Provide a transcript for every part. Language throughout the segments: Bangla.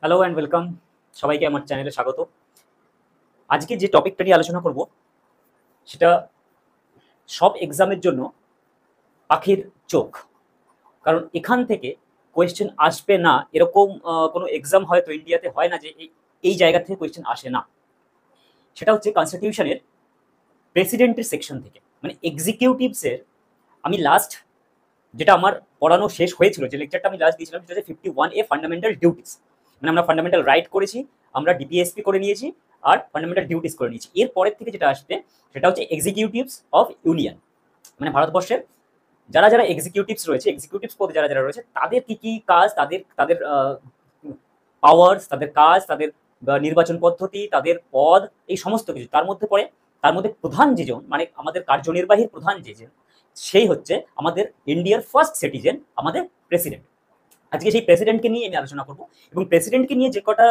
হ্যালো অ্যান্ড ওয়েলকাম, সবাইকে আমার চ্যানেলে স্বাগত। আজকে যে টপিকটা নিয়ে আলোচনা করব সেটা সব এক্সামের জন্য পাখির চোখ। কারণ এখান থেকে কোয়েশ্চেন আসবে না এরকম কোনো এক্সাম হয়তো ইন্ডিয়াতে হয় না যে এই জায়গা থেকে কোয়েশ্চেন আসে না। সেটা হচ্ছে কনস্টিটিউশনের প্রেসিডেন্টের সেকশন থেকে, মানে এক্সিকিউটিভসের। আমি লাস্ট যেটা আমার পড়ানো শেষ হয়েছিল, যে লেকচারটা আমি লাস্ট দিয়েছিলাম, সেটা হচ্ছে 51A ফান্ডামেন্টাল ডিউটিস। মানে আমরা ফান্ডামেন্টাল রাইট করেছি, আমরা ডিপিএসপি করে নিয়েছি, আর ফান্ডামেন্টাল ডিউটিস করে নিয়েছি। এর পরের থেকে যেটা আসবে সেটা হচ্ছে এক্সিকিউটিভস অফ ইউনিয়ন, মানে ভারতবর্ষের যারা যারা এক্সিকিউটিভস রয়েছে, এক্সিকিউটিভস পদে যারা যারা রয়েছে, তাদের কি কি কাজ, তাদের তাদের পাওয়ার্স, তাদের কাজ, তাদের নির্বাচন পদ্ধতি, তাদের পদ, এই সমস্ত কিছু তার মধ্যে পড়ে। তার মধ্যে প্রধান যেজন, মানে আমাদের কার্যনির্বাহীর প্রধান যেজন, সেই হচ্ছে আমাদের ইন্ডিয়ার ফার্স্ট সিটিজেন, আমাদের প্রেসিডেন্ট। আজকে সেই প্রেসিডেন্টকে নিয়ে আমি আলোচনা করব, এবং প্রেসিডেন্টকে নিয়ে যে কটা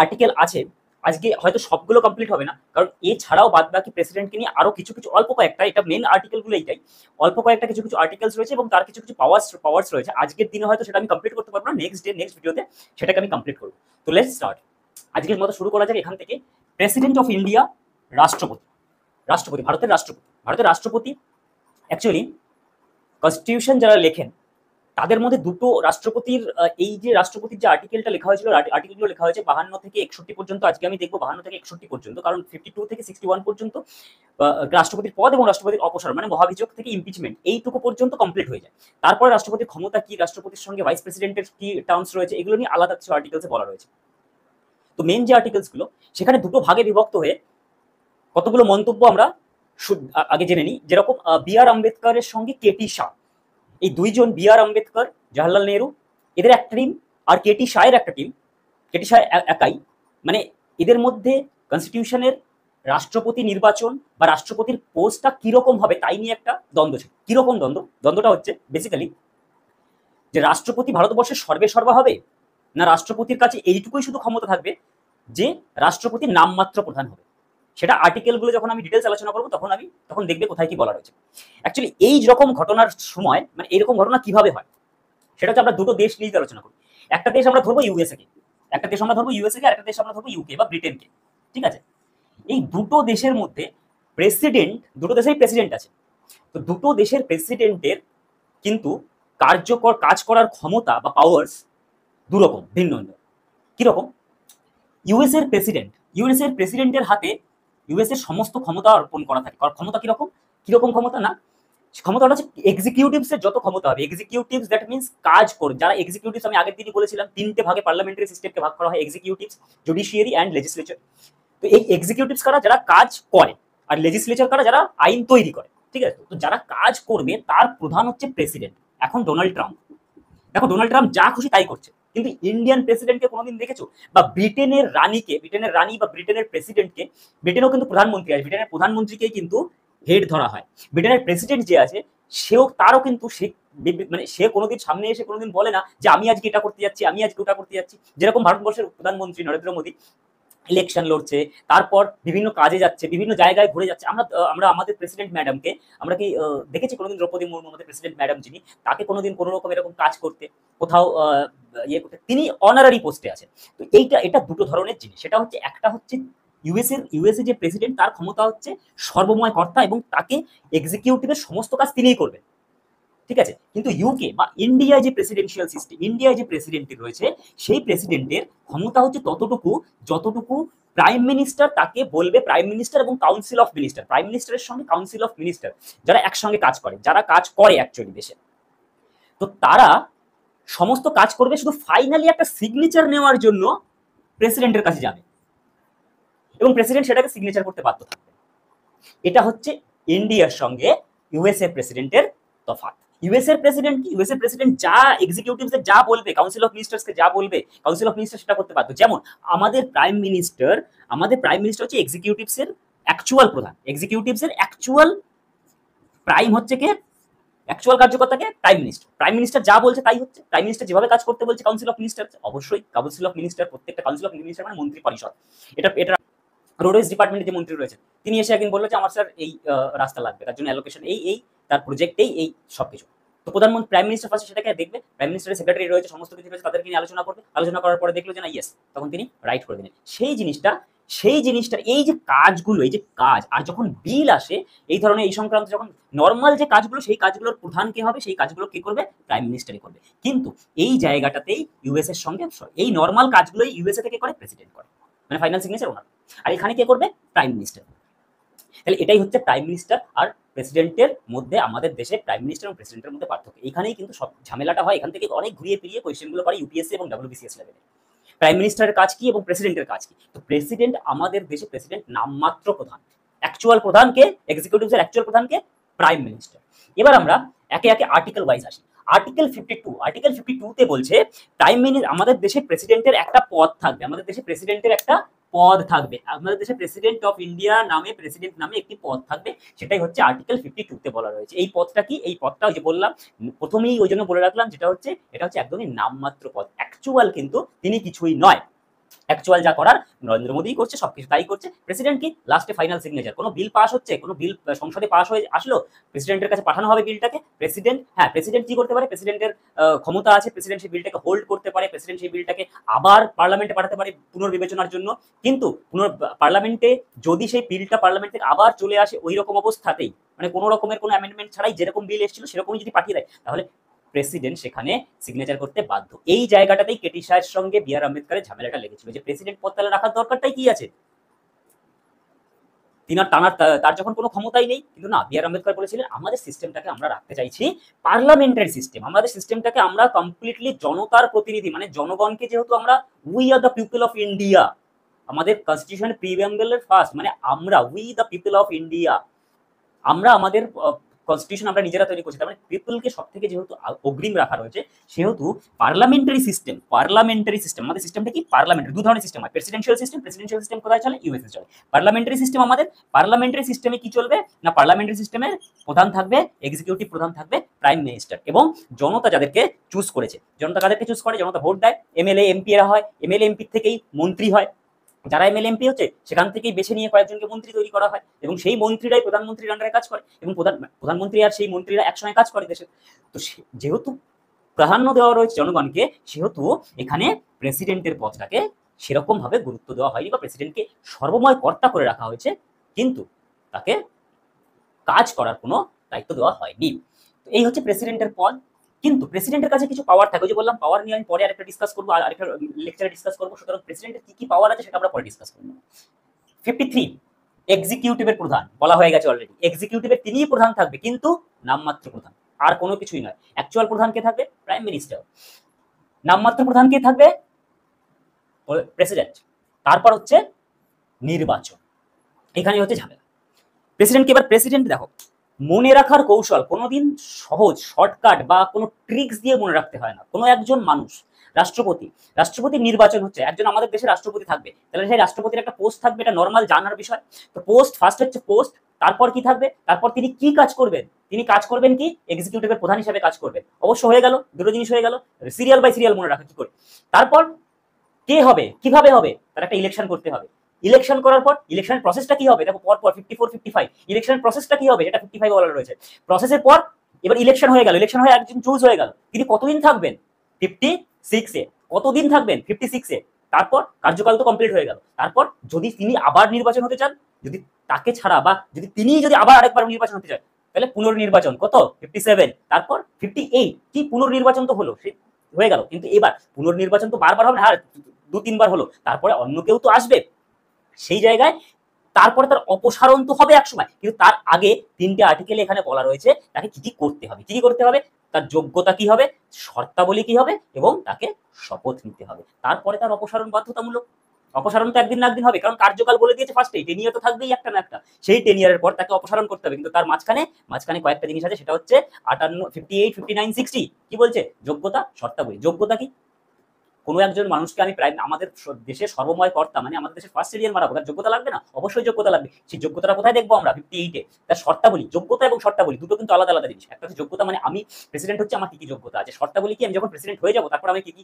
আর্টিকেল আছে, আজকে হয়তো সবগুলো কমপ্লিট হবে না, কারণ এছাড়াও বাদ বাকি প্রেসিডেন্টকে নিয়ে আরো কিছু কিছু অল্প কয়েকটা, এটা মেন আর্টিকেলগুলো এইটাই, অল্প কয়েকটা কিছু কিছু আর্টিকেলস রয়েছে এবং তার কিছু কিছু পাওয়ার্স রয়েছে। আজকের দিনে হয়তো সেটা আমি কমপ্লিট করতে পারবো না, নেক্সট ভিডিওতে সেটাকে আমি কমপ্লিট করবো। তো লেটস স্টার্ট। আজকের মতো শুরু করা যাক এখান থেকে। প্রেসিডেন্ট অফ ইন্ডিয়া, রাষ্ট্রপতি। রাষ্ট্রপতি, ভারতের রাষ্ট্রপতি অ্যাকচুয়ালি কনস্টিটিউশন যারা লেখেন তাদের মধ্যে দুটো রাষ্ট্রপতির, এই যে রাষ্ট্রপতির যে আর্টিকেলটা লেখা হয়েছিল, আর্টিকেলগুলো লেখা হয়েছে 52 থেকে 61 পর্যন্ত। আজকে আমি দেখবো 52 থেকে 61 পর্যন্ত, কারণ 52 থেকে 61 পর্যন্ত রাষ্ট্রপতির পদ এবং রাষ্ট্রপতির অপসারণ, মানে মহাভিযোগ থেকে ইমপিচমেন্ট, এইটুকু পর্যন্ত কমপ্লিট হয়ে যায়। তারপরে রাষ্ট্রপতির ক্ষমতা কি, রাষ্ট্রপতির সঙ্গে ভাইস প্রেসিডেন্টের কি টার্মস রয়েছে, এগুলো নিয়ে আলাদা কিছু আর্টিকেলসে বলা রয়েছে। তো মেন যে আর্টিকেলসগুলো, সেখানে দুটো ভাগে বিভক্ত হয়ে কতগুলো মন্তব্য আমরা আগে জেনে নিই। যেরকম বি.আর. আম্বেদকরের সঙ্গে কেটি শাহ, এই দুইজন, বি.আর. আম্বেদকর, জওহরলাল নেহরু, এদের একটা টিম, আর কেটি শাহের একটা টিম। কেটি শাহ একাই, মানে এদের মধ্যে কনস্টিটিউশনের রাষ্ট্রপতি নির্বাচন বা রাষ্ট্রপতির পোস্টটা কিরকম হবে তাই নিয়ে একটা দ্বন্দ্ব ছিল। কিরকম দ্বন্দ্ব? দ্বন্দ্বটা হচ্ছে বেসিক্যালি যে রাষ্ট্রপতি ভারতবর্ষের সর্বেসর্বা হবে, না রাষ্ট্রপতির কাছে এইটুকুই শুধু ক্ষমতা থাকবে যে রাষ্ট্রপতির নামমাত্র প্রধান হবে। সেটা আর্টিকেলগুলো যখন আমি ডিটেলস আলোচনা করবো তখন দেখবে কোথায় কি বলা রয়েছে। অ্যাকচুয়ালি এই রকম ঘটনার সময়, মানে এরকম ঘটনা কিভাবে হয়, সেটা হচ্ছে আমরা দুটো দেশ নিয়ে আলোচনা করি। একটা দেশ আমরা ধরবো ইউএসএ কে, আর একটা দেশ আমরা ধরবো ইউকে বা ব্রিটেনকে। ঠিক আছে? এই দুটো দেশের মধ্যে প্রেসিডেন্ট, দুটো দেশেই প্রেসিডেন্ট আছে। তো দুটো দেশের প্রেসিডেন্টের কিন্তু কার্যকর কাজ করার ক্ষমতা বা পাওয়ার্স দুরকম, ভিন্ন ভিন্ন। কিরকম? ইউএস এর প্রেসিডেন্টের হাতে ইউএস এর সমস্ত ক্ষমতা অর্পণ করা থাকে। ক্ষমতা কিরকম? কিরকম ক্ষমতা না, ক্ষমতাটা হচ্ছে এক্সিকিউটিভস এর যত ক্ষমতা হবে, এক্সিকিউটিভস দ্যাট মিন্স কাজ করে যারা এক্সিকিউটিভস, আমি আগের দিনই বলেছিলাম তিনটে ভাগে পার্লামেন্টারি সিস্টেমকে ভাগ করা হয়, এক্সিকিউটিভস, জুডিশিয়ারি অ্যান্ড লেজিসলেচার। তো এই এক্সিকিউটিভস কারা? যারা কাজ করে, আর লেজিসলেচার কারা? যারা আইন তৈরি করে। ঠিক আছে? তো যারা কাজ করবে তার প্রধান হচ্ছে প্রেসিডেন্ট। এখন ডোনাল্ড ট্রাম্প, দেখো ডোনাল্ড ট্রাম্প যা খুশি তাই করছে, কিন্তু ইন্ডিয়ান প্রেসিডেন্টকে কোনোদিন দেখেছো? বা ব্রিটেনের রানী বা ব্রিটেনের প্রেসিডেন্টকে, ব্রিটেনেও কিন্তু প্রধানমন্ত্রী আছে, ব্রিটেনের প্রধানমন্ত্রীকে কিন্তু হেড ধরা হয়। ব্রিটেনের প্রেসিডেন্ট যে আছে তারও কিন্তু মানে সে কোনোদিন সামনে এসে কোনোদিন বলে না যে আমি আজকে এটা করতে যাচ্ছি, আমি আজকে ওটা করতে যাচ্ছি। যেরকম ভারতবর্ষের প্রধানমন্ত্রী নরেন্দ্র মোদী ইলেকশন লড়ছে, তারপর বিভিন্ন কাজে যাচ্ছে, বিভিন্ন জায়গায় ঘুরে যাচ্ছে। আমরা আমাদের প্রেসিডেন্ট ম্যাডামকে আমরা কি দেখেছি কোনোদিন? দ্রৌপদী মুর্মু, আমাদের প্রেসিডেন্ট ম্যাডাম, যিনি, তাকে কোনোদিন কোনো রকম এরকম কাজ করতে, কোথাও ইয়ে করতে, তিনি অনারারি পোস্টে আছেন। তো এটা দুটো ধরনের জিনিস। সেটা হচ্ছে, একটা হচ্ছে ইউএসএ যে প্রেসিডেন্ট, তার ক্ষমতা হচ্ছে সর্বময় কর্তা এবং তাকে এক্সিকিউটিভের সমস্ত কাজ তিনিই করবেন। ঠিক আছে? কিন্তু ইউকে বা ইন্ডিয়ায় যে প্রেসিডেন্সিয়াল সিস্টেম, ইন্ডিয়ায় যে প্রেসিডেন্ট রয়েছে, সেই প্রেসিডেন্টের ক্ষমতা হচ্ছে ততটুকু যতটুকু প্রাইম মিনিস্টার তাকে বলবে। প্রাইম মিনিস্টার এবং কাউন্সিল অফ মিনিস্টার, প্রাইম মিনিস্টারের সঙ্গে কাউন্সিল অফ মিনিস্টার, যারা একসঙ্গে কাজ করে, যারা কাজ করে অ্যাকচুয়ালি দেশে, তো তারা সমস্ত কাজ করবে। শুধু ফাইনালি একটা সিগনেচার নেওয়ার জন্য প্রেসিডেন্টের কাছে যাবে এবং প্রেসিডেন্ট সেটাকে সিগনেচার করতে বাধ্য থাকবে। এটা হচ্ছে ইন্ডিয়ার সঙ্গে ইউএসএ প্রেসিডেন্টের তফাৎ। ইউএসএর প্রেসিডেন্ট যা এক্সিকিউটিভদের যা বলবে, কাউন্সিল অফ মিনিস্টার্সকে যা বলবে, কাউন্সিল অফ মিনিস্টার সেটা করতে বাধ্য। যেমন আমাদের প্রাইম মিনিস্টার হচ্ছে এক্সিকিউটিভসের অ্যাকচুয়াল প্রধান। এক্সিকিউটিভসের অ্যাকচুয়াল প্রাইম হচ্ছে কে? অ্যাকচুয়াল কার্যকর্তাকে প্রাইম মিনিস্টার যা বলছে তাই হচ্ছে। প্রাইম মিনিস্টার যেভাবে কাজ করতে বলছে কাউন্সিল অফ মিনিস্টার, অবশ্যই কাউন্সিল অফ মিনিস্টার, প্রত্যেকটা কাউন্সিল অফ মিনিস্টার মানে মন্ত্রী পরিষদ। এটা রোডওয়েজ ডিপার্টমেন্টে যে মন্ত্রী রয়েছেন, তিনি এসে একদিন বললো যে আমার স্যার এই রাস্তা লাগবে, তার জন্য অ্যালোকেশন এই, তার প্রজেক্ট এই সবকিছু। তো প্রধানমন্ত্রী প্রাইম মিনিস্টার ফার্স্ট সেটাকে দেখবে, প্রাইম মিনিস্টারের সেক্রেটারি রয়েছে, সমস্ত কিছু রয়েছে, তাদেরকে নিয়ে আলোচনা করবে, আলোচনা করার পরে দেখলো যে না ইয়েস, তখন তিনি রাইট করে দিলেন। সেই জিনিসটা এই যে কাজগুলো, এই যে কাজ, আর যখন বিল আসে এই ধরনের এই সংক্রান্ত যখন নর্মাল যে কাজগুলো, সেই কাজগুলোর প্রধান কে হবে, সেই কাজগুলো কে করবে, প্রাইম মিনিস্টারই করবে। কিন্তু এই জায়গাটাতেই ইউএস এর সঙ্গে এই নর্মাল কাজগুলোই ইউএসএ থেকে করে, প্রেসিডেন্ট করে, মানে ফাইনাল সিগনেচার ওনার, আর এখানে কে করবে, প্রাইম মিনিস্টার। তাহলে এটাই হচ্ছে প্রাইম মিনিস্টার আর প্রেসিডেন্টের মধ্যে, আমাদের দেশে প্রাইম মিনিস্টার এবং প্রেসিডেন্টের মধ্যে পার্থক্য। এখানেই কিন্তু সব ঝামেলাটা হয়, এখান থেকে অনেক ঘুরিয়ে ফিরিয়ে কোয়েশ্চেনগুলো করে ইউপিএসসি এবং ডাব্লিউবিসিএস লেভেলে। প্রাইম মিনিস্টারের কাজ কি এবং প্রেসিডেন্টের কাজ কি? তো প্রেসিডেন্ট, আমাদের দেশে প্রেসিডেন্ট নামমাত্র প্রধান, অ্যাকচুয়াল প্রধানকে, এক্সিকিউটিভের অ্যাকচুয়াল প্রধানকে, প্রাইম মিনিস্টার। এবার আমরা একে একে আর্টিকেল ওয়াইজ আসি। আর্টিকেল 52 তে বলছে প্রাইম মিনিস্টার, আমাদের দেশে প্রেসিডেন্টের একটা পদ থাকবে, আমাদের দেশে প্রেসিডেন্টের একটা পদ থাকবে, আমাদের দেশে প্রেসিডেন্ট অফ ইন্ডিয়া নামে, প্রেসিডেন্ট নামে একটি পদ থাকবে, সেটাই হচ্ছে আর্টিকেল 52 তে বলা রয়েছে। এই পদটা কি? এই পদটা ওই যে বললাম প্রথমেই, ওই জন্য বলে রাখলাম, যেটা হচ্ছে এটা হচ্ছে একদমই নামমাত্র পদ, অ্যাকচুয়াল কিন্তু তিনি কিছুই নয়। অ্যাকচুয়াল যা করার নরেন্দ্র মোদী করছে, সবকিছু তাই করছে। প্রেসিডেন্ট কি? লাস্টে ফাইনাল সিগনেচার। কোনো বিল পাস হচ্ছে, কোনো বিল সংসদে পাস হয়ে আসলো, প্রেসিডেন্টের কাছে পাঠানো হবে বিলটাকে। প্রেসিডেন্ট কি করতে পারে? প্রেসিডেন্টের ক্ষমতা আছে, প্রেসিডেন্ট সেই বিলটাকে হোল্ড করতে পারে, প্রেসিডেন্ট সেই বিলটাকে আবার পার্লামেন্টে পাঠাতে পারে পুনর্বিবেচনার জন্য। কিন্তু পার্লামেন্টে যদি সেই বিলটা পার্লামেন্ট থেকে আবার চলে আসে ওই রকম অবস্থাতেই, মানে কোনো রকমের কোনো অ্যামেন্ডমেন্ট ছাড়াই যেরকম বিল এসেছিল সেরকমই যদি পাঠিয়ে দেয়, তাহলে প্রেসিডেন্ট সেখানে সিগনেচার করতে বাধ্য। এই জায়গাটাতেই কেটি শাহের সঙ্গে বি.আর. আম্বেদকরের ঝামেলাটা লেগেছিল, যে প্রেসিডেন্ট পদ তাহলে রাখার দরকারটাই কি আছে, তার যখন কোনো ক্ষমতাই নেই। কিন্তু না, বি.আর. আম্বেদকর বলেছিলেন আমাদের সিস্টেমটাকে আমরা রাখতে চাইছি পার্লামেন্টারি সিস্টেম, আমাদের সিস্টেমটাকে আমরা কমপ্লিটলি জনতার প্রতিনিধি, মানে জনগণকে, যেহেতু আমরা we are the people of India, আমাদের কনস্টিটিউশন প্রিঅ্যাম্বলের ফার্স্ট, মানে আমরা we the people of India, আমরা আমাদের কনস্টিটিউশন আমরা নিজেরা তৈরি করছি, তার মানে পিপলকে সব থেকে যেহেতু অগ্রিম রাখা রয়েছে, সেহেতু পার্লামেন্টারি সিস্টেম, আমাদের সিস্টেমটা কি? পার্লামেন্টারি। দু ধরনের সিস্টেম হয়, প্রেসিডেন্সিয়াল সিস্টেম কোথায় চলে? ইউএসএ চলে। পার্লামেন্টারি সিস্টেম আমাদের, পার্লামেন্টারি সিস্টেমে কি চলবে না, পার্লামেন্টারি সিস্টেমের প্রধান থাকবে, এক্সিকিউটিভ প্রধান থাকবে প্রাইম মিনিস্টার, এবং জনতা যাদেরকে চুজ করেছে, জনতা কাদেরকে চুজ করে? জনতা ভোট দেয়, এমএলএ এমপি এরা হয়, এমএলএ এমপি থেকেই মন্ত্রী হয়, যারা এমএলএ এমপি হচ্ছে সেখান থেকেই বেছে নিয়ে কয়েকজনকে মন্ত্রী তৈরি করা হয়, এবং সেই মন্ত্রীরাই প্রধানমন্ত্রীর আন্ডারে কাজ করে, এবং প্রধানমন্ত্রী আর সেই মন্ত্রীরা একসঙ্গে কাজ করে দেশে। তো যেহেতু প্রাধান্য দেওয়া রয়েছে জনগণকে, সেহেতু এখানে প্রেসিডেন্টের পদটাকে সেরকম ভাবে গুরুত্ব দেওয়া হয়নি, বা প্রেসিডেন্টকে সর্বময় কর্তা করে রাখা হয়েছে, কিন্তু তাকে কাজ করার কোনো দায়িত্ব দেওয়া হয়নি। তো এই হচ্ছে প্রেসিডেন্টের পদ। কিন্তু প্রেসিডেন্টের কাছে কিছু পাওয়ার থাকে, যে বললাম পাওয়ার নিয়ে আমি পরে আরেকটা ডিসকাস করবো, আর আরেকটা লেকচারে ডিসকাস করবো। সুতরাং প্রেসিডেন্টের কি কি পাওয়ার আছে সেটা আমরা পরে ডিসকাস করবো। 53 এক্সিকিউটিভের প্রধান বলা হয়ে গেছে অলরেডি, এক্সিকিউটিভের তিনিই প্রধান থাকবে, কিন্তু নামমাত্র প্রধান, আর কোনো কিছুই নয়। অ্যাকচুয়াল প্রধান কে থাকবে? Prime minister. নামমাত্র প্রধান কে থাকবে? প্রেসিডেন্ট। তারপর হচ্ছে নির্বাচন, এখানে হচ্ছে ঝামেলা। প্রেসিডেন্টকে, এবার প্রেসিডেন্ট দেখো, মনে রাখার কৌশল কোনোদিন সহজ শর্টকাট বা কোনো ট্রিক্স দিয়ে মনে রাখতে হয় না। কোনো একজন মানুষ, রাষ্ট্রপতির নির্বাচন হচ্ছে, একজন আমাদের দেশে রাষ্ট্রপতি থাকবে, তাহলে সেই রাষ্ট্রপতির একটা পোস্ট থাকবে, এটা নর্মাল জানার বিষয়। তো পোস্ট, ফার্স্ট হচ্ছে পোস্ট, তারপর কি থাকবে, তারপর তিনি কি কাজ করবেন, তিনি কাজ করবেন কি? এক্সিকিউটিভের প্রধান হিসেবে কাজ করবেন। অবশ্য হয়ে গেল, দুটো জিনিস হয়ে গেল, সিরিয়াল বাই সিরিয়াল মনে রাখা কি করে। তারপর কে হবে, কিভাবে হবে, তার একটা ইলেকশন করতে হবে। ইলেকশন করার পর ইলেকশনের প্রসেসটা কি হবে, দেখো পর 54 55 ইলেকশনের প্রসেসটা কি হবে, যেটা 55 বলা রয়েছে। প্রসেসের পর এবার ইলেকশন হয়ে গেল, ইলেকশন হয়ে একজন চুজ হয়ে গেল, তিনি কতদিন থাকবেন? 56 এ। কতদিন থাকবেন? 56 এ। তারপর কার্যকাল তো কমপ্লিট হয়ে গেল। তারপর যদি তিনি আবার নির্বাচন হতে চান, যদি তাকে ছাড়া, বা তিনি যদি আবার আরেকবার নির্বাচন হতে চান, তাহলে পুনর্নির্বাচন কত? 57। তারপর 58, কি পুনর্নির্বাচন তো হলো, হয়ে গেল। কিন্তু এবার পুনর্নির্বাচন তো বারবার হবে না, আর 2-3 বার হলো, তারপরে অন্য কেউ তো আসবে সেই জায়গায়, তারপরে তার অপসারণ তো হবে একসময়। কিন্তু তার আগে 3টে আর্টিকেলে এখানে বলা রয়েছে তাকে কি কি করতে হবে, কি কি করতে হবে, তার যোগ্যতা কি হবে, শর্তাবলী কি হবে, এবং তাকে শপথ নিতে হবে। তারপরে তার অপসারণ বাধ্যতামূলক। অপসারণ তো একদিন না একদিন হবে, কারণ কার্যকাল বলে দিয়েছে ফার্স্টেই, টেনিয়ার তো থাকবেই একটা না একটা। সেই টেনিয়ারের পর তাকে অপসারণ করতে হবে, কিন্তু তার মাঝখানে কয়েকটা জিনিস আছে, সেটা হচ্ছে 58, 58, 59, 60 কি বলছে? যোগ্যতা, শর্তাবলী। যোগ্যতা কি? কোনো একজন মানুষকে আমি আমাদের দেশের সর্বময় কর্তা, মানে আমাদের দেশের ফার্স্ট সিরিয়াল মারাবো, তার যোগ্যতা লাগবে না? অবশ্যই যোগ্যতা লাগবে। সেই যোগ্যতাটা কোথায় দেখবো আমরা? 58-এ। তার শর্তাবলী, যোগ্যতা এবং শর্তাবলী দুটো কিন্তু আলাদা আলাদা জিনিস। একটা হচ্ছে যোগ্যতা, মানে আমি প্রেসিডেন্ট হচ্ছে, আমার কি কি যোগ্যতা আছে। শর্তাবলী কি? আমি যখন প্রেসিডেন্ট হয়ে যাবো তারপর আমি কি কি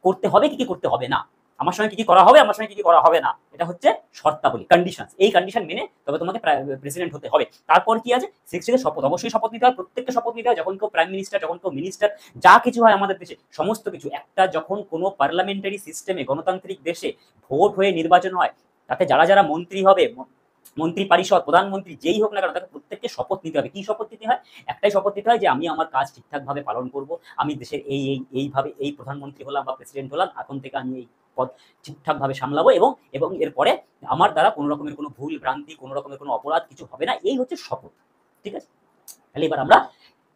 করতে হবে, কি কি করতে হবে না। আমার সঙ্গে কি কি করা হবে, আমার সঙ্গে কি কি করা হবে না, এটা হচ্ছে শর্তাবলী, কন্ডিশন। এই কন্ডিশন মেনে তবে তোমাকে প্রেসিডেন্ট হতে হবে। তারপর কি আছে, 60 শপথ, অবশ্যই শপথ নিতে হয়, প্রত্যেকটা শপথ নিতে হয়। যখন কেউ প্রাইম মিনিস্টার, যখন কেউ মিনিস্টার, যা কিছু হয় আমাদের দেশে সমস্ত কিছু, একটা যখন কোনো পার্লামেন্টারি সিস্টেমে, গণতান্ত্রিক দেশে ভোট হয়ে নির্বাচন হয়, তাতে যারা যারা মন্ত্রী হবে, মন্ত্রী পরিষদ, প্রধানমন্ত্রী যেই হোক না কেন, তাকে প্রত্যেককে শপথ নিতে হবে। কি শপথ নিতে হয়? একটাই শপথ নিতে হয় যে আমি আমার কাজ ঠিকঠাকভাবে পালন করব, আমি দেশের এইভাবে এই প্রধানমন্ত্রী হলাম বা প্রেসিডেন্ট হলাম, এখন থেকে আমি এই পদ ঠিকঠাকভাবে সামলাবো, এবং এবং এরপরে আমার দ্বারা কোনো রকমের কোনো ভুল ভ্রান্তি, কোনো রকমের কোনো অপরাধ কিছু হবে না। এই হচ্ছে শপথ। ঠিক আছে? তাহলে এবার আমরা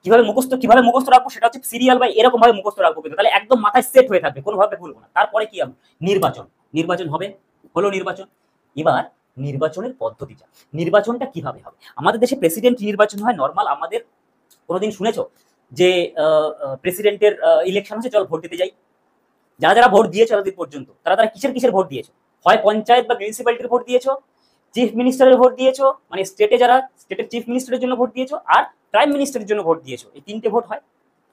কিভাবে মুখস্থ রাখবো, সেটা হচ্ছে সিরিয়াল বাই এরকম ভাবে মুখস্থ রাখবো, কিন্তু তাহলে একদম মাথায় সেট হয়ে থাকবে, কোনোভাবে ভুলবো না। তারপরে কি হবে? নির্বাচন। নির্বাচন হবে, হলো নির্বাচন। এবার নির্বাচনের পদ্ধতিটা, নির্বাচনটা কিভাবে হবে? আমাদের দেশে প্রেসিডেন্ট নির্বাচন হয় নর্মাল। আমাদের কোনোদিন শুনেছো যে প্রেসিডেন্টের ইলেকশন হচ্ছে, চল ভোট দিতে যাই? যারা যারা ভোট দিয়েছো এতদিন পর্যন্ত, তারা তারা কিসের ভোট দিয়েছো? হয় পঞ্চায়েত বা মিউনিসিপ্যালিটির ভোট দিয়েছো, চিফ মিনিস্টারের ভোট দিয়েছো, মানে স্টেটে যারা স্টেটের চিফ মিনিস্টারের জন্য ভোট দিয়েছো, আর প্রাইম মিনিস্টারের জন্য ভোট দিয়েছো। এই তিনটে ভোট হয়।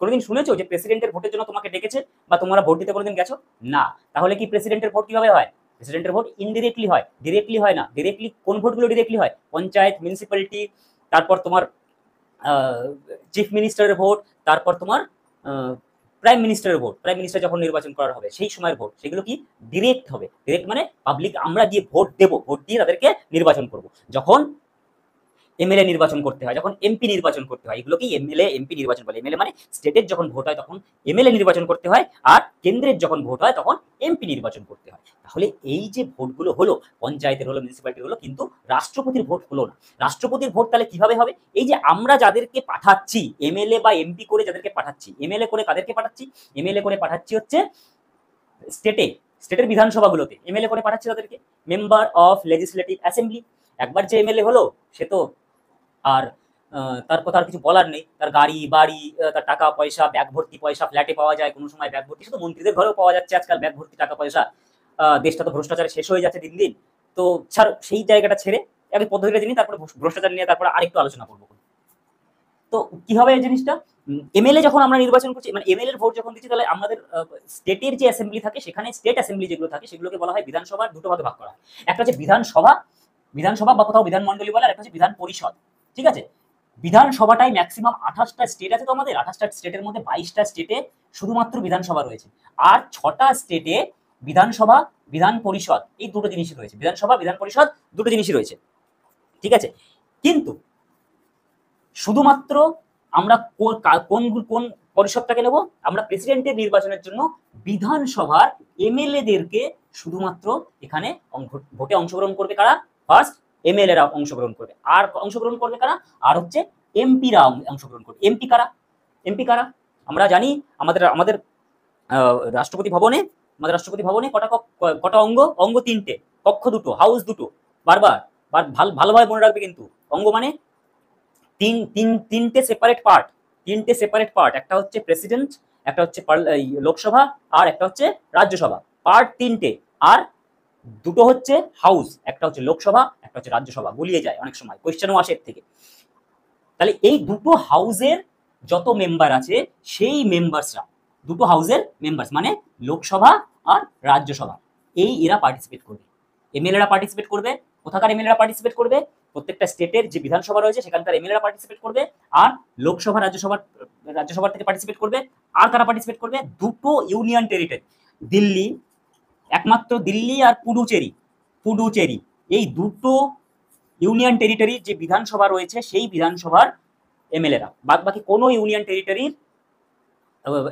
কোনোদিন শুনেছো যে প্রেসিডেন্টের ভোটের জন্য তোমাকে ডেকেছে বা তোমরা ভোট দিতে কোনোদিন গেছো? না। তাহলে কি প্রেসিডেন্টের ভোট কিভাবে হয়? প্রেসিডেন্টের ভোট ইনডিরেক্টলি হয়, ডিরেক্টলি হয় না। ডিরেক্টলি কোন ভোটগুলো ডিরেক্টলি হয়? পঞ্চায়েত, মিউনিসিপ্যালিটি, তারপর তোমার চিফ মিনিস্টারের ভোট, তারপর তোমার প্রাইম মিনিস্টারের ভোট। প্রাইম মিনিস্টার যখন নির্বাচন করা হবে সেই সময়ের ভোট, সেগুলো কি ডিরেক্ট হবে। ডিরেক্ট মানে পাবলিক, আমরা গিয়ে ভোট দেবো, ভোট দিয়ে তাদেরকে নির্বাচন করব। যখন এমএলএ নির্বাচন করতে হয়, যখন এমপি নির্বাচন করতে হয়, এগুলোকেই এমএলএ এমপি নির্বাচন বলে। এমএলএ মানে স্টেটের যখন ভোট হয় তখন এমএলএ নির্বাচন করতে হয়, আর কেন্দ্রের যখন ভোট হয় তখন এমপি নির্বাচন করতে হয়। তাহলে এই যে ভোটগুলো হলো, পঞ্চায়েতের হলো, মিউনিসিপ্যালিটির হলো, কিন্তু রাষ্ট্রপতির ভোট হলো না। রাষ্ট্রপতির ভোট তাহলে কিভাবে হবে? এই যে আমরা যাদেরকে পাঠাচ্ছি, এমএলএ বা এমপি করে যাদেরকে পাঠাচ্ছি, এমএলএ করে কাদেরকে পাঠাচ্ছি? এমএলএ করে পাঠাচ্ছি হচ্ছে স্টেটে, স্টেটের বিধানসভাগুলোতে এমএলএ করে পাঠাচ্ছি তাদেরকে, মেম্বার অফ লেজিসলেটিভ অ্যাসেম্বলি। একবার যে এমএলএ হলো, সে তো আর তার কথা আর কিছু বলার নেই। তার গাড়ি বাড়ি, তার টাকা পয়সা, ব্যাগ ভর্তি পয়সা ফ্ল্যাটে পাওয়া যায়, কোনো সময় ব্যাগ ভর্তি, শুধু মন্ত্রীদের ঘরেও পাওয়া যাচ্ছে আজকাল ব্যাগ ভর্তি টাকা পয়সা। দেশটা তো ভ্রষ্টাচারে শেষ হয়ে যাচ্ছে দিন দিন। তো ছাড়ো, সেই জায়গাটা ছেড়ে আগে পদ্ধতিটা জেনে তারপরে ভ্রষ্টাচার নিয়ে তারপরে আরেকটু আলোচনা করবো। তো কি হবে এই জিনিসটা? এমএলএ যখন আমরা নির্বাচন করছি, মানে এমএলএ এর ভোট যখন দিচ্ছি, তাহলে আমাদের স্টেটের যে অ্যাসেম্বলি থাকে, সেখানে স্টেট অ্যাসেম্বলি যেগুলো থাকে সেগুলোকে বলা হয় বিধানসভার দুটো ভাগে ভাগ করা হয়। একটা হচ্ছে বিধানসভা, বিধানসভা বা কোথাও বিধানমণ্ডলী বলে, আর একটা হচ্ছে বিধান পরিষদ। ঠিক আছে? বিধানসভাটাই ম্যাক্সিমাম 28টা স্টেট আছে তো আমাদের, 28টা স্টেটের মধ্যে 22টা স্টেটে শুধুমাত্র বিধানসভা রয়েছে, আর 6টা স্টেটে বিধানসভা, বিধান পরিষদ, এই দুটো জিনিসই রয়েছে। বিধানসভা, বিধান পরিষদ দুটো জিনিসই রয়েছে। ঠিক আছে? কিন্তু শুধুমাত্র আমরা কোন কোন পরিষদটাকে নেব? আমরা প্রেসিডেন্টের নির্বাচনের জন্য বিধানসভার এমএলএদেরকে শুধুমাত্র এখানে ভোটে অংশগ্রহণ করবে কারা? ফার্স্ট এমএলএরা অংশগ্রহণ করবে। আর অংশগ্রহণ করবে কারা? আর হচ্ছে এমপিরা অংশগ্রহণ করবে। এমপি কারা? এমপি কারা? আমরা জানি আমাদের আমাদের রাষ্ট্রপতি ভবনে, আমাদের রাষ্ট্রপতি ভবনে কটা অঙ্গ? অঙ্গ 3টে, কক্ষ 2টো, হাউস 2টো। বারবার ভালোভাবে মনে রাখবে কিন্তু। অঙ্গ মানে তিনটে সেপারেট পার্ট, তিনটে সেপারেট পার্ট। একটা হচ্ছে প্রেসিডেন্ট, একটা হচ্ছে লোকসভা, আর একটা হচ্ছে রাজ্যসভা। পার্ট 3টে। আর দুটো হচ্ছে হাউস, একটা হচ্ছে লোকসভা, একটা হচ্ছে রাজ্যসভা। গুলিয়ে যায় অনেক সময়, কোয়েশ্চেনও আসে এর থেকে। তাহলে এই দুটো হাউসের যত মেম্বার আছে, সেই মেম্বার্সরা, দুটো হাউসের মেম্বার্স মানে লোকসভা আর রাজ্যসভা, এই এরা পার্টিসিপেট করবে। এমএলএরা পার্টিসিপেট করবে। কোথাকার এমএলএরা পার্টিসিপেট করবে? প্রত্যেকটা স্টেটের যে বিধানসভা রয়েছে সেখানকার এমএলএরা পার্টিসিপেট করবে। আর লোকসভা, রাজ্যসভার থেকে পার্টিসিপেট করবে। আর কারা পার্টিসিপেট করবে? দুটো ইউনিয়ন টেরিটরি, দিল্লি, একমাত্র দিল্লি আর পুডুচেরি, এই দুটো ইউনিয়ন টেরিটরির যে বিধানসভা রয়েছে, সেই বিধানসভার এমএলএরা। বাদ বাকি কোনো ইউনিয়ন টেরিটরির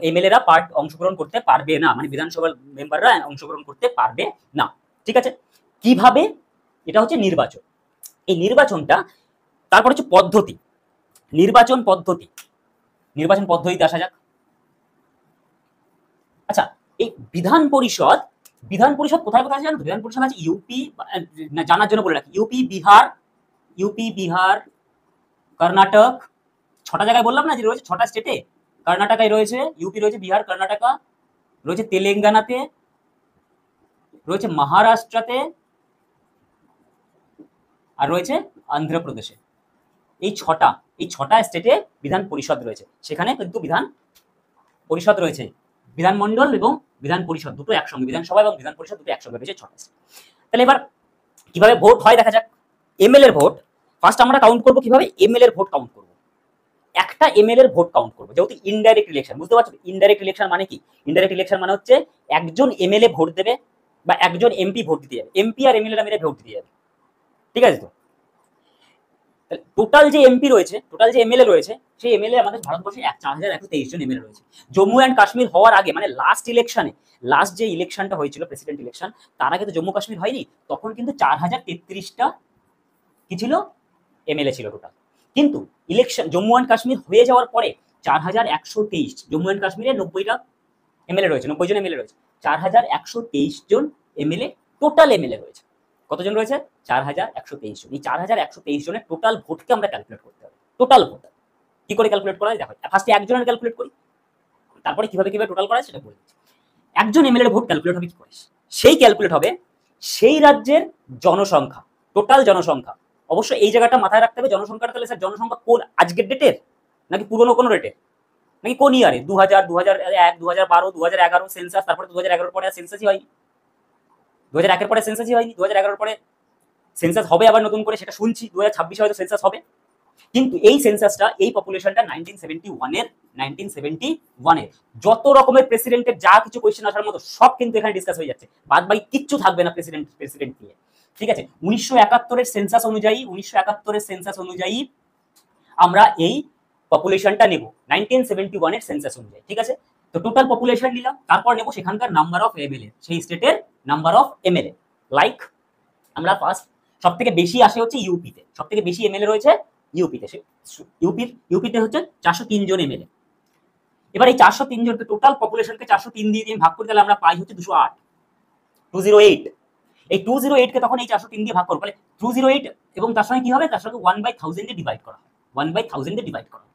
এমএলএরা অংশগ্রহণ করতে পারবে না, মানে বিধানসভার মেম্বাররা অংশগ্রহণ করতে পারবে না। ঠিক আছে? কিভাবে? এটা হচ্ছে নির্বাচন। এই নির্বাচনটা, তারপর হচ্ছে পদ্ধতি, নির্বাচন পদ্ধতি। নির্বাচন পদ্ধতিতে আসা যাক। আচ্ছা, এই বিধান পরিষদ, বিধান পরিষদ কোথায় কোথায় আছে জানো? বিধান পরিষদ আছে ইউপি, জানার জন্য বলে রাখি, ইউপি, বিহার, কর্ণাটক, 6টা জায়গায় বললাম না যে রয়েছে, 6টা স্টেটে। কর্ণাটকায় রয়েছে, ইউপি রয়েছে, বিহার, কর্ণাটকা রয়েছে, তেলেঙ্গানাতে রয়েছে, মহারাষ্ট্রতে, আর রয়েছে অন্ধ্রপ্রদেশে। এই 6টা স্টেটে বিধান পরিষদ রয়েছে। সেখানে কিন্তু বিধান পরিষদ রয়েছে, বিধানমণ্ডল এবং বিধান পরিষদ দুটো একসঙ্গে, বিধানসভা এবং বিধান পরিষদ দুটো একসঙ্গে রয়েছে 6টা। তাহলে এবার কিভাবে ভোট হয় দেখা যাক। এমএলএ এর ভোট ফার্স্ট আমরা কাউন্ট করবো কিভাবে, এমএলএ এর ভোট কাউন্ট করবো, একটা এমএলএ এর ভোট কাউন্ট করবো, যেহেতু ইনডাইরেক্ট ইলেকশন, বুঝতে পারছো ইনডাইরেক্ট ইলেকশন মানে কি? ইনডাইরেক্ট ইলেকশন মানে হচ্ছে একজন এমএলএ ভোট দেবে বা একজন এমপি ভোট দিতে যাবে, এমপি আর এমএলএ মিলে ভোট দিতে যাবে, ঠিক আছে? তো টোটাল যে এমপি রয়েছে, টোটাল যে এমএলএ রয়েছে, সেই এমএলএ আমাদের ভারতবর্ষে 4123 জন এমএলএ রয়েছে। জম্মু অ্যান্ড কাশ্মীর হওয়ার আগে মানে লাস্ট ইলেকশনে, লাস্ট যে ইলেকশনটা হয়েছিল প্রেসিডেন্ট ইলেকশন, তার আগে তো জম্মু কাশ্মীর হয়নি, তখন কিন্তু 4033টা কি ছিল, এমএলএ ছিল টোটাল। কিন্তু ইলেকশন জম্মু অ্যান্ড কাশ্মীর হয়ে যাওয়ার পরে 4123, জম্মু অ্যান্ড কাশ্মীরে 90টা এমএলএ রয়েছে, 90 জন এমএলএ রয়েছে, 4123 জন এমএলএ টোটাল এমএলএ রয়েছে। কতজন রয়েছে? 4123 জন। এই 4123 জনের টোটাল ভোটকে আমরা ক্যালকুলেট করতে হবে। টোটাল ভোট কি করে ক্যালকুলেট করা হয় দেখো, ফার্স্টে একজনের ক্যালকুলেট করি, তারপরে কিভাবে কিভাবে টোটাল করা হয় সেটা বলে দিচ্ছি। একজন এমএলএ ভোট ক্যালকুলেট হবে কি করে? সেই ক্যালকুলেট হবে সেই রাজ্যের জনসংখ্যা, টোটাল জনসংখ্যা। অবশ্য এই জায়গাটা মাথায় রাখতে হবে, জনসংখ্যাটা তাহলে স্যার জনসংখ্যা কোন আজকের ডেটের নাকি পুরনো কোনো ডেটের নাকি কোন ইয়ারে? 2000, 2001, 2012, 2011 সেন্সাস, তারপরে 2011 পরে সেন্সাসই হয়নি, 2001 পরে সেন্সাসই হয়নি, 2011 পরে সেন্সাস হবে আবার নতুন করে, সেটা শুনছি 2026 হয়তো সেন্সাস হবে। কিন্তু এই সেন্সাসটা, এই পপুলেশনটা 1971 এর যত রকমের প্রেসিডেন্টের যা কিছু কোয়েশ্চেন আসার মতো সব কিন্তু এখানে ডিসকাস হয়ে যাচ্ছে, বাদ বাকি কিচ্ছু থাকবে না প্রেসিডেন্ট নিয়ে, ঠিক আছে? 1971 এর সেন্সাস অনুযায়ী আমরা এই পপুলেশনটা নেব 1971 এর সেন্সাস অনুযায়ী, ঠিক আছে? তো টোটাল পপুলেশন নিলাম, তারপর নেব সেখানকার নাম্বার অফ এমএলএ, সেই স্টেটের নাম্বার অফ এমএলএ। লাইক আমরা ফার্স্ট সবথেকে বেশি আসে হচ্ছে ইউপিতে, সবথেকে বেশি এমএলএ রয়েছে ইউপিতে, ইউপিতে হচ্ছে 403 জন এমএলএ। এবার এই 403 জনকে টোটাল পপুলেশনকে 403 দিয়ে ভাগ করে দিলে আমরা পাই হচ্ছে 208, 208। এই 208 কে তখন এই 403 দিয়ে ভাগ করব, বলে 208 এবং তার সঙ্গে কি হবে, তার সঙ্গে 1/1000 এ ডিভাইড করা হয়, 1/1000 এ ডিভাইড করা হয়।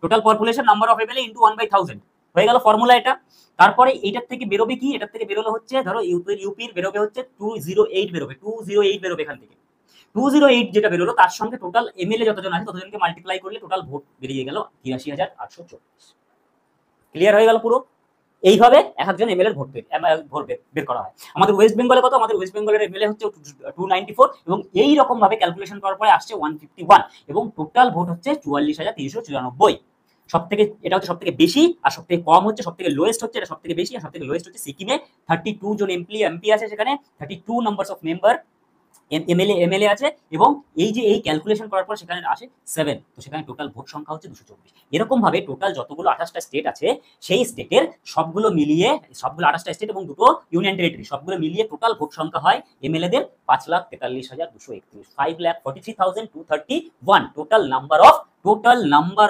Total population number of MLA into 1/1000 হয়ে গেল ফর্মুলা এটা। তারপরে এইটার থেকে বেরোবে কি, এটার থেকে বেরোলে হচ্ছে ধরো ইউপির বেরোবে হচ্ছে 208 বেরোবে, 208 বেরোবে এখান থেকে। 208 যেটা বেরোলো তার সঙ্গে টোটাল এমএলএ যতজন আছে ততজনকে মাল্টিপ্লাই করলে টোটাল ভোট বেরিয়ে গেল 83,824। ক্লিয়ার হয়ে গেল পুরো? এইভাবে এক একজন এমএলএ ভোট বের করা হয়। আমাদের ওয়েস্ট বেঙ্গলে কত, আমাদের ওয়েস্ট বেঙ্গলের এমএলএ হচ্ছে 294 এবং এই রকম ভাবে ক্যালকুলেশন করার পরে আসছে 151 এবং টোটাল ভোট হচ্ছে 44,394। সবথেকে এটা হচ্ছে সবথেকে বেশি, আর সবথেকে কম হচ্ছে, সবথেকে লোয়েস্ট হচ্ছে এটা সবথেকে বেশি, আর সবথেকে লোয়েস্ট হচ্ছে সিকিমে। 32 জন এমপি আছে সেখানে, 32 নাম্বারস অফ মেম্বার এমএলএ আছে, এবং এই যে এই ক্যালকুলেশন করার পর সেখানে আসে 7, তো সেখানে টোটাল ভোট সংখ্যা হচ্ছে 224। এরকম ভাবে টোটাল যতগুলো 28টা স্টেট আছে সেই স্টেটের সবগুলো মিলিয়ে, সবগুলো 28টা স্টেট এবং দুটো ইউনিয়ন টেরিটরি সবগুলো মিলিয়ে টোটাল ভোট সংখ্যা হয় এমএলএদের 5,43,231, 5,43,231 টোটাল নাম্বার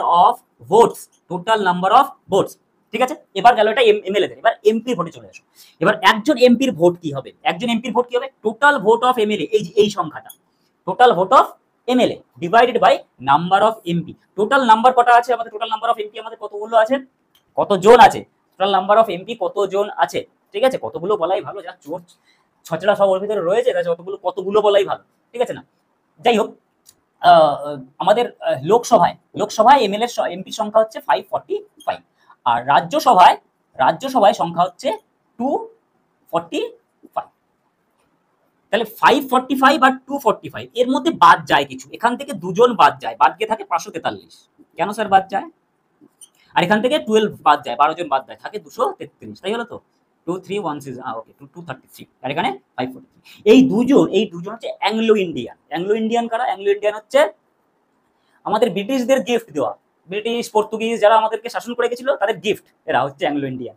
অফ ভোটস, ঠিক আছে? এবার গেল এটা এমএলএদের। এবার এমপির ভোটে চলে আসো। এবার একজন এমপির ভোট কি হবে, টোটাল ভোট অফ এমএলএ, এই সংখ্যাটা, total vote of MLA divided by number of MP. Total number কটা আছে আমাদের, টোটাল নাম্বার অফ এমপি আমাদের কতগুলো আছে, কতজন আছে, টোটাল নাম্বার অফ এমপি কতজন আছে, ঠিক আছে? কতগুলো বলাই ভালো, যা চোর ছচড়া সব ওর ভিতরে রয়েছে তা কতগুলো বলাই ভালো, ঠিক আছে না? যাই হোক, আমাদের লোকসভায় এমপির সংখ্যা হচ্ছে 545, আর রাজ্যসভায় সংখ্যা হচ্ছে 245। তাহলে 545 আর 245 এর মধ্যে বাদ যায় কিছু, এখান থেকে দুজন বাদ যায়, বাদ গিয়ে থাকে 543। কেন স্যার বাদ যায়? আর এখান থেকে 12 বাদ যায়, 12 জন বাদ যায়, থাকে 233। তাই হলো তো? 2316 ওকে 233, আর এখানে 543। এই দুজন হচ্ছে অ্যাংলো ইন্ডিয়ান কারা? অ্যাংলো ইন্ডিয়ান হচ্ছে আমাদের ব্রিটিশদের গিফট দেওয়া, ব্রিটিশ পর্তুগিজ যারা আমাদেরকে শাসন করে গেছিল তাদের গিফট, এরা হচ্ছে অ্যাংলো ইন্ডিয়ান।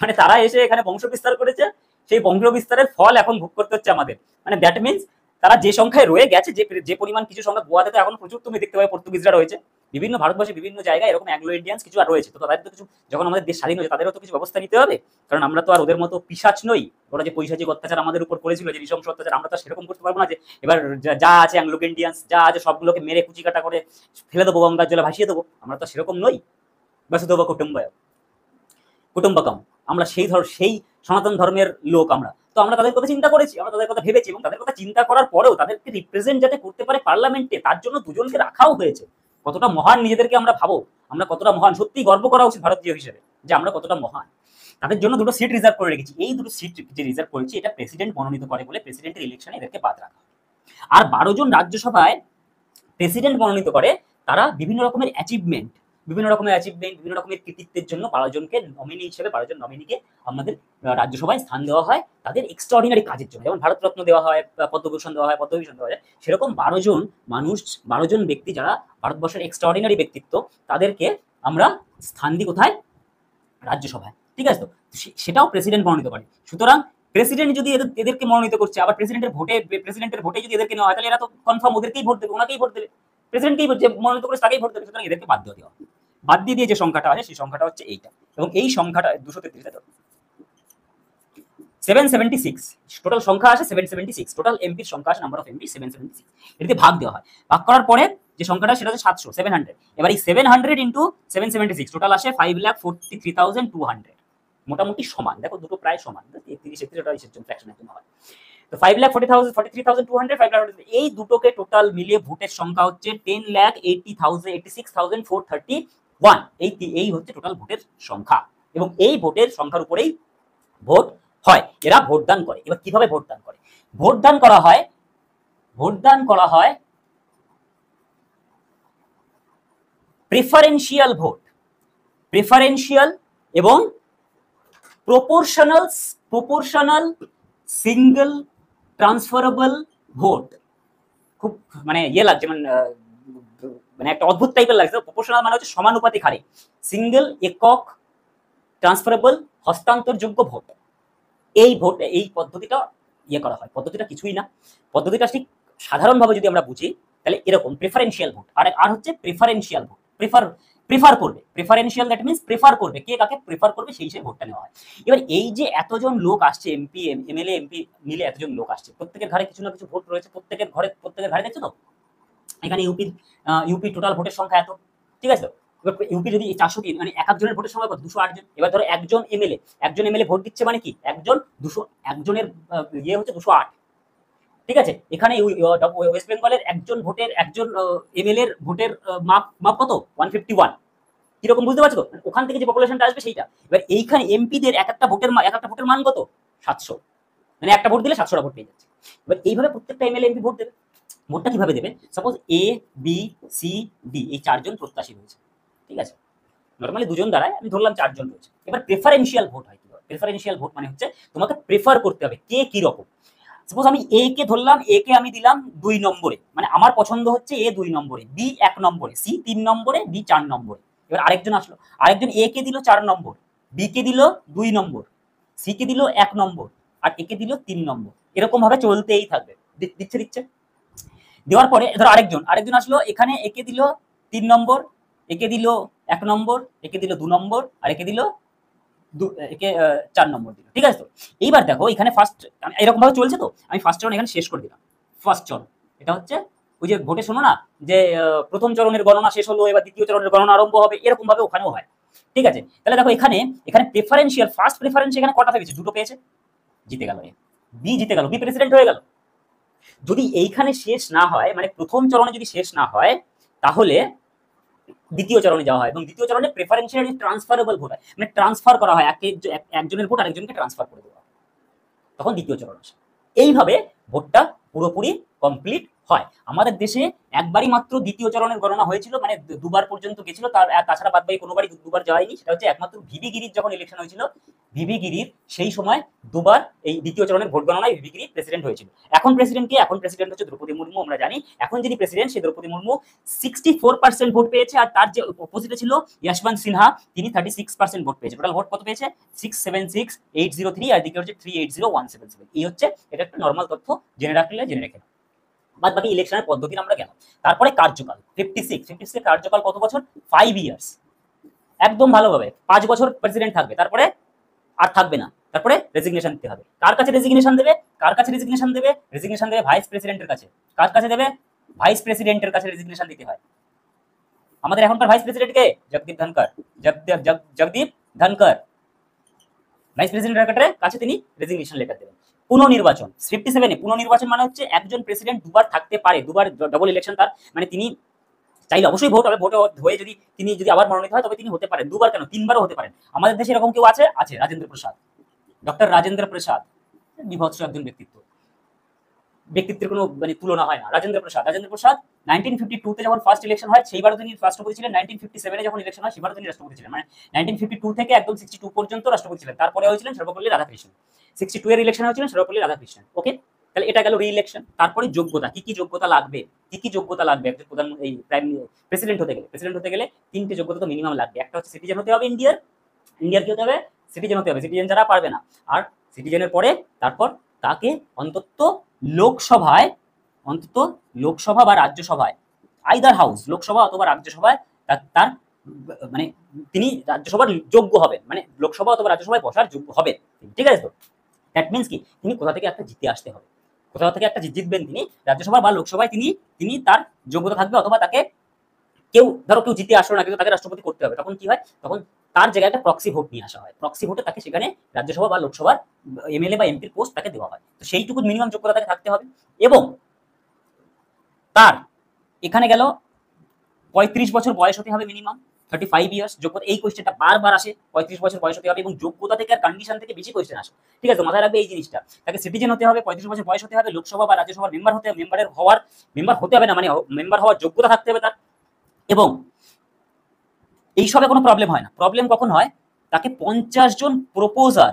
মানে তারা এসে এখানে বংশ বিস্তার করেছে, সেই বংশ বিস্তারের ফল এখন ভোগ করতে হচ্ছে আমাদের। মানে দ্যাট মিনস তারা যে সংখ্যায় রয়ে গেছে, যে পরিমাণ কিছু সংখ্যা গোয়াতে তো এখন প্রচুর তুমি দেখতে পাবে পর্তুগিজরা রয়েছে, বিভিন্ন ভারতবর্ষে বিভিন্ন জায়গায় এরকম অ্যাংলো ইন্ডিয়ান্স কিছু আর রয়েছে। তো তাদের তো কিছু, যখন আমাদের দেশ স্বাধীন হয়েছে তাদেরও তো কিছু ব্যবস্থা নিতে হবে, কারণ আমরা তো আর ওদের মতো পিশাচ নই। ওরা যে পৈশাচিক অত্যাচার আমাদের উপর করেছিল, যে নৃশংস অত্যাচার, আমরা তো সেরকম করতে পারবো না যে এবার যা আছে অ্যাংলো ইন্ডিয়ান্স যা আছে সবগুলোকে মেরে কুচি কাটা করে ফেলে দেবো, গঙ্গার জলে ভাসিয়ে দেবো। আমরা তো সেরকম নই। বসুধৈব কুটুম্বকম, আমরা সেই সনাতন ধর্মের লোক আমরা। তো আমরা তাদের কথা চিন্তা করেছি, আমরা তাদের কথা ভেবেছি, এবং তাদের কথা চিন্তা করার পরেও তাদেরকে রিপ্রেজেন্ট যাতে করতে পারে পার্লামেন্টে, তার জন্য দুজনকে রাখাও হয়েছে। কতটা মহান নিজেদেরকে আমরা ভাবো, আমরা কতটা মহান, সত্যি গর্ব করা উচিত ভারতীয় হিসেবে যে আমরা কতটা মহান। তাদের জন্য দুটো সিট রিজার্ভ করে রেখেছি। এই দুটো সিট যে রিজার্ভ করেছি এটা প্রেসিডেন্ট মনোনীত করে বলে প্রেসিডেন্টের ইলেকশনে এদেরকে বাদ রাখা। আর 12 জন রাজ্যসভায় প্রেসিডেন্ট মনোনীত করে, তারা বিভিন্ন রকমের অ্যাচিভমেন্ট, বিভিন্ন রকমের কৃতিত্বের জন্য 12 জনকে নমিনি হিসেবে 12 জন নমিনিকে আমাদের রাজ্যসভায় স্থান দেওয়া হয় তাদের এক্সট্রাঅর্ডিনারি কাজের জন্য। যেমন ভারতরত্ন দেওয়া হয়, পদ্মভূষণ দেওয়া হয়, পদ্মভূষণ দেওয়া হয়, সেরকম 12 জন মানুষ, 12 জন ব্যক্তি যারা ভারতবর্ষের এক্সট্রাঅর্ডিনারি ব্যক্তিত্ব, তাদেরকে আমরা স্থান দিই কোথায়? রাজ্যসভায়। ঠিক আছে তো, সেটাও প্রেসিডেন্ট মনোনীত করে। সুতরাং প্রেসিডেন্ট যদি এদেরকে মনোনীত করছে, আবার প্রেসিডেন্টের ভোটে যদি এদেরকে নেওয়া হয়, তাহলে এরা তো কনফার্ম ওদেরকেই ভোট দেবে, ওনাকেই ভোট দেবে, প্রেসিডেন্টকেই যে মনোনীত করে তাকেই ভোট দেবে। সুতরাং এদেরকে বাদ দিয়ে দেওয়া। বাদ দিয়ে যে সংখ্যাটা আছে সেই সংখ্যাটা হচ্ছে এইটা, এবং এই সংখ্যাটা 233, 776 টোটাল সংখ্যা আসে 776, টোটাল এমপির সংখ্যা আসে, নাম্বার অফ এমপি 776। এটাতে ভাগ দেওয়া হয়, ভাগ করার পরে যে সংখ্যাটা সেটা হচ্ছে 700। এবার এই 700 ইন্টু 776 টোটাল আসে 5,43,200। মোটামুটি সমান, দেখো দুটো প্রায় সমান, 33 ফ্র্যাকশনের জন্য হয়। তো 5,43,200, এই দুটোকে টোটাল মিলিয়ে ভোটের সংখ্যা হচ্ছে 10,86,431। এই হচ্ছে টোটাল ভোটের সংখ্যা, এবং এই ভোটের সংখ্যার উপরেই ভোট হয়, এরা ভোটদান করে। এবার কিভাবে ভোটদান করে? ভোটদান করা হয় প্রেফারেন্সিয়াল ভোট, প্রেফারেন্সিয়াল এবং প্রপোর্শনাল সিঙ্গেল ট্রান্সফারেবল ভোট। খুব মানে ইয়ে লাগছে, মানে একটা অদ্ভুত টাইপের লাগছে। প্রপোর্শনাল মানে হচ্ছে সমানুপাতিক হারে, সিঙ্গেল একক ট্রান্সফারেবল হস্তান্তরযোগ্য ভোট। এই পদ্ধতিটা ইয়ে করা হয়। পদ্ধতিটা কিছুই না, পদ্ধতিটা ঠিক সাধারণভাবে যদি আমরা বুঝি তাহলে এরকম প্রেফারেন্সিয়াল ভোট আর হচ্ছে প্রেফারেন্সিয়াল ভোট। প্রেফার করবে, প্রেফারেন্সিয়াল দ্যাট মিন্স প্রেফার করবে, কে কাকে প্রেফার করবে সেই হিসেবে ভোটটা নেওয়া হয়। এবার এই যে এতজন লোক আসছে, এমপি এমএলএ এমপি মিলে এতজন লোক আসছে, প্রত্যেকের ঘরে কিছু না কিছু ভোট রয়েছে, প্রত্যেকের ঘরে দেখছো তো, এখানে ইউপি টোটাল ভোটের সংখ্যা এত, ঠিক আছে। এবার ইউপি যদি 403, মানে এক একজনের ভোটের সংখ্যা কত? 208 জন। এবার ধরো একজন এমএলএ ভোট দিচ্ছে, মানে কি একজনের ইয়ে হচ্ছে 208, ঠিক আছে। এখানে ওয়েস্ট বেঙ্গলের একজন এমএলএর ভোটের মাপ কত? 151। কিরকম বুঝতে পারছো তো? ওখান থেকে যে পপুলেশনটা আসবে সেইটা। এবার এইখানে এমপিদের এক একটা ভোটের মান কত? 700, মানে একটা ভোট দিলে 700টা ভোট পেয়ে যাচ্ছে। এবার এইভাবে প্রত্যেকটা এমএলএ এমপি ভোট দেবে। ভোটটা কিভাবে দেবে? Suppose A B C D এই 4 জন প্রত্যাশী রয়েছে, ঠিক আছে। নর্মালি 2 জন দাঁড়ায়, আমি ধরলাম 4 জন রয়েছে। এবার প্রেফারেন্সিয়াল ভোট হয়। প্রেফারেন্সিয়াল ভোট মানে হচ্ছে তোমাকে প্রেফার করতে হবে কে কি রকম। সাপোজ আমি এ কে ধরলাম, এ কে আমি দিলাম 2 নম্বরে, মানে আমার পছন্দ হচ্ছে এ 2 নম্বরে, বি 1 নম্বরে, সি 3 নম্বরে, ডি 4 নম্বরে। এবার আরেকজন আসলো, আরেকজন এ কে দিল 4 নম্বর, বি কে দিল 2 নম্বর, সি কে দিল 1 নম্বর, আর এ কে দিল 3 নম্বর। এরকম ভাবে চলতেই থাকবে, দিচ্ছে। দেওয়ার পরে ধরো আরেকজন আসলো, এখানে এ কে দিল 3 নম্বর, একে দিল 1 নম্বর, একে দিল 2 নম্বর, আর একে 4 নম্বর দিল, ঠিক আছে। তো এইবার দেখো এখানে ফার্স্ট এরকম ভাবে চলছে, তো আমি ফার্স্ট চরণ এখানে শেষ করে দিলাম। ফার্স্ট চরণ এটা হচ্ছে ওই যে ভোটে শোনো না যে প্রথম চরণের গণনা শেষ হলো, এবার দ্বিতীয় চরণের গণনা আরম্ভ হবে, এরকম ভাবে ওখানেও হয়, ঠিক আছে। তাহলে দেখো এখানে প্রেফারেন্সিয়াল ফার্স্ট প্রেফারেন্স এখানে কটা পেয়েছে? 2টো পেয়েছে, জিতে গেল, বি প্রেসিডেন্ট হয়ে গেল। যদি এইখানে শেষ না হয়, মানে প্রথম চরণে যদি শেষ না হয়, তাহলে দ্বিতীয় চরণে যাওয়া হয়, এবং দ্বিতীয় চরণে প্রেফারেন্সিয়াল ট্রান্সফারেবল ভোট হয়, মানে ট্রান্সফার করা হয়, একজনের ভোট আরেকজনকে ট্রান্সফার করে দেওয়া, তখন দ্বিতীয় চরণ আসে। এইভাবে ভোটটা পুরোপুরি কমপ্লিট হয়। আমাদের দেশে একবারই মাত্র দ্বিতীয় চরণের গণনা হয়েছিল, মানে 2বার পর্যন্ত গেছিল, তাছাড়া বাদ বাকি কোনোবারই 2বার যায়নি। সেটা হচ্ছে একমাত্র ভিভি গিরির যখন ইলেকশন হয়েছিল, ভিভি গিরির সেই সময় 2বার এই দ্বিতীয় চরণের ভোট গণনায় ভিভি গিরি প্রেসিডেন্ট হয়েছিল। এখন প্রেসিডেন্ট হচ্ছে দ্রৌপদী মুর্মু, আমরা জানি। এখন যিনি প্রেসিডেন্ট সেই দ্রৌপদী মুর্মু 64% ভোট পেয়েছে, আর তার যে অপোজিটে ছিল যশবন্ত সিনহা, তিনি 36% ভোট পেয়েছে। টোটাল ভোট কত পেয়েছে? 676,803, আর দিকে হচ্ছে 380,177। এই হচ্ছে, এটা একটা নর্মাল তথ্য, জেনে রেখে বাদ বাকি ইলেকশনের পদ্ধতি আমরা গেলাম। তারপরে কার্যকাল 56 কার্যকাল কত বছর? 5 ইয়ার্স, একদম ভালোভাবে 5 বছর প্রেসিডেন্ট থাকবে, তারপরে আর থাকবে না, তারপরে রেজিগনেশন দিতে হবে। কার কাছে রেজিগনেশন দেবে? রেজিগনেশন দেবে ভাইস প্রেসিডেন্টের কাছে। কার কাছে দেবে? ভাইস প্রেসিডেন্টের কাছে রেজিগনেশন দিতে হয়। আমাদের এখনকার ভাইস প্রেসিডেন্ট কে? জগদীপ ধনকর। ভাইস প্রেসিডেন্টের কাছে তিনি রেজিগনেশন লেটার দেবেন। পুনর্নির্বাচন 57 পুনর্নির্বাচন মানে হচ্ছে একজন প্রেসিডেন্ট 2বার থাকতে পারে, 2বার ডবল ইলেকশন তার, মানে তিনি চাইলে অবশ্যই ভোট হবে, ভোট হয়ে তিনি যদি আবার মনোনীত হয় তবে তিনি হতে পারেন, দুবার কেন 3বারও হতে পারেন। আমাদের দেশে এরকম কেউ আছে, রাজেন্দ্র প্রসাদ, ডক্টর রাজেন্দ্র প্রসাদ, বিভৎস একজন ব্যক্তিত্বের কোনো মানে তুলনা হয় না। রাজেন্দ্র প্রসাদ 1952 তে যখন ফার্স্ট ইলেকশন হয় সেইবারও তিনি রাষ্ট্রপতি ছিলেন, 1957 যখন ইলেকশন হয় সেবারও তিনি রাষ্ট্রপতি ছিলেন, মানে 1952 থেকে একদম 62 পর্যন্ত রাষ্ট্রপতি ছিলেন। তারপরে হয়েছিলেন সর্বপল্লী রাধাকৃষ্ণন, 62 এর ইলেকশন হয়েছিলেন সর্বপল্লী রাধাকৃষ্ণন। ওকে, তাহলে এটা গেল রি ইলেকশন। তারপরে যোগ্যতা, কি কি যোগ্যতা লাগবে, একজন প্রধানমন্ত্রী এই প্রেসিডেন্ট হতে গেলে 3টে যোগ্যতা তো মিনিমাম লাগবে। একটা হচ্ছে সিটিজেন হতে হবে, ইন্ডিয়ার কি হতে হবে, সিটিজেন হতে হবে, সিটিজেন ছাড়া পারবে না। আর সিটিজেনের পরে তারপর তাকে অন্তত লোকসভা বা রাজ্যসভায়, আইদার হাউস, লোকসভা অথবা রাজ্যসভায় তার মানে তিনি রাজ্যসভার যোগ্য হবেন, মানে লোকসভা অথবা রাজ্যসভায় বসার যোগ্য হবেন। ঠিক আছে তো, দ্যাট মিনস কি তিনি কোথা থেকে একটা জিতে আসতে হবে, কোথাও থেকে একটা জিতবেন তিনি রাজ্যসভা বা লোকসভায়, তিনি তার যোগ্যতা থাকবে। অথবা তাকে কেউ জিতে আসলো না কিন্তু তাকে রাষ্ট্রপতি করতে হবে, তখন কি হয়, তখন তার জায়গায় একটা প্রক্সি ভোট নিয়ে আসা হয়, প্রক্সি ভোটে তাকে সেখানে রাজ্যসভা বা লোকসভার এমএলএ বা এমপির পোস্ট তাকে দেওয়া হয়। তো সেইটুকু মিনিমাম যোগ্যতা তাকে থাকতে হবে। এবং তার এখানে গেল 35 বছর বয়স হতে হবে মিনিমাম, 35 ইয়ার্স যোগ্যতা। এই কোয়েশ্চেনটা বারবার আসে, 35 বছর বয়স হতে হবে এবং যোগ্যতা থেকে আর কন্ডিশন থেকে বেশি কোয়েশ্চেন আসে। ঠিক আছে, মাথায় রাখবে এই জিনিসটা। তাকে সিটিজেন হতে হবে, 35 বছর বয়স হতে হবে, লোকসভা বা রাজ্যসভার মেম্বার হতে হবে, মেম্বার হতে হবে না মানে মেম্বার হওয়ার যোগ্যতা থাকতে হবে তার। এবং এইসবে কোনো প্রবলেম হয় না। প্রবলেম কখন হয়, তাকে 50 জন প্রপোজার